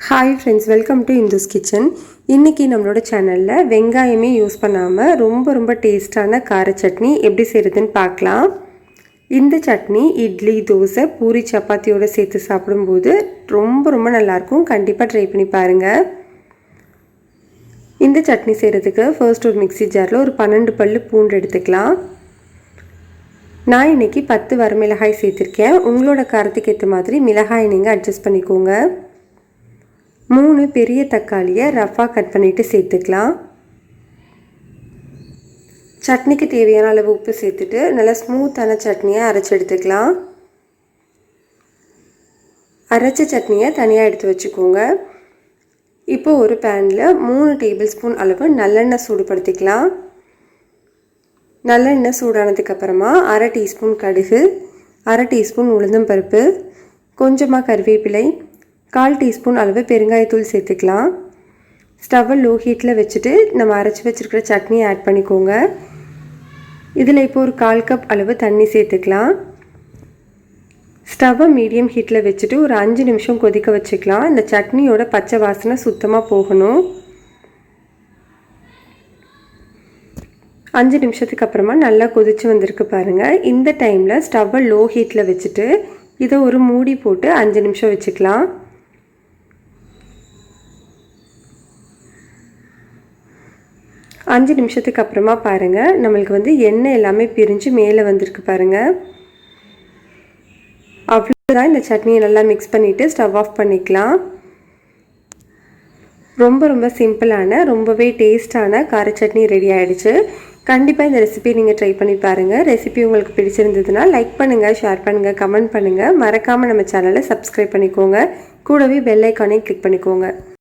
Hi friends, welcome to Indhu's kitchen. இன்றைக்கி நம்மளோட சேனலில் வெங்காயமே யூஸ் பண்ணாமல் ரொம்ப டேஸ்டான கார சட்னி எப்படி செய்கிறதுன்னு பார்க்கலாம். இந்த சட்னி இட்லி, தோசை, பூரி, சப்பாத்தியோடு சேர்த்து சாப்பிடும்போது ரொம்ப நல்லாயிருக்கும். கண்டிப்பாக ட்ரை பண்ணி பாருங்கள். இந்த சட்னி செய்கிறதுக்கு ஃபர்ஸ்ட் ஒரு மிக்ஸி ஜாரில் ஒரு 12 பல்லு பூண்டு எடுத்துக்கலாம். நான் இன்றைக்கி 10 வரமிளகாய் சேர்த்துருக்கேன். உங்களோட காரத்துக்கு ஏற்ற மாதிரி மிளகாய் நீங்கள் அட்ஜஸ்ட் பண்ணிக்கோங்க. 3 பெரிய தக்காளியை ரஃபாக கட் பண்ணிவிட்டு சேர்த்துக்கலாம். சட்னிக்கு தேவையான அளவு உப்பு சேர்த்துட்டு நல்லா ஸ்மூத்தான சட்னியை அரைச்சி எடுத்துக்கலாம். அரைச்ச சட்னியை தனியாக எடுத்து வச்சுக்கோங்க. இப்போ ஒரு பேனில் 3 டேபிள் ஸ்பூன் அளவு நல்லெண்ணெய் சூடுபடுத்திக்கலாம். நல்லெண்ணெய் சூடானதுக்கப்புறமா 1/2 டீஸ்பூன் கடுகு, 1/2 டீஸ்பூன் உளுந்தம்பருப்பு, கொஞ்சமாக கருவேப்பிலை, 1/4 டீஸ்பூன் அளவு பெருங்காயத்தூள் சேர்த்துக்கலாம். ஸ்டவ்வை லோ ஹீட்டில் வச்சுட்டு நம்ம அரைச்சி வச்சுருக்கிற சட்னியை ஆட் பண்ணிக்கோங்க. இதில் இப்போ ஒரு 1/4 கப் அளவு தண்ணி சேர்த்துக்கலாம். ஸ்டவ்வை மீடியம் ஹீட்டில் வச்சுட்டு ஒரு 5 நிமிஷம் கொதிக்க வச்சுக்கலாம். இந்த சட்னியோட பச்சை வாசனை சுத்தமாக போகணும். 5 நிமிஷத்துக்கு அப்புறமா நல்லா கொதித்து வந்திருக்கு பாருங்கள். இந்த டைமில் ஸ்டவ்வை லோ ஹீட்டில் வச்சுட்டு இதை ஒரு மூடி போட்டு 5 நிமிஷம் வச்சுக்கலாம். 5 நிமிஷத்துக்கு அப்புறமா பாருங்கள், நம்மளுக்கு எண்ணெய் எல்லாமே பிரிஞ்சு மேலே வந்திருக்கு பாருங்கள். அவ்வளோதான். இந்த சட்னியை நல்லா மிக்ஸ் பண்ணிவிட்டு ஸ்டவ் ஆஃப் பண்ணிக்கலாம். ரொம்ப சிம்பிளான ரொம்பவே டேஸ்டான கார சட்னி ரெடி ஆகிடுச்சு. கண்டிப்பாக இந்த ரெசிபி நீங்கள் ட்ரை பண்ணி பாருங்கள். ரெசிபி உங்களுக்கு பிடிச்சிருந்ததுன்னா லைக் பண்ணுங்கள், ஷேர் பண்ணுங்கள், கமெண்ட் பண்ணுங்கள். மறக்காமல் நம்ம சேனலை சப்ஸ்கிரைப் பண்ணிக்கோங்க. கூடவே பெல் ஐக்கானையும் கிளிக் பண்ணிக்கோங்க.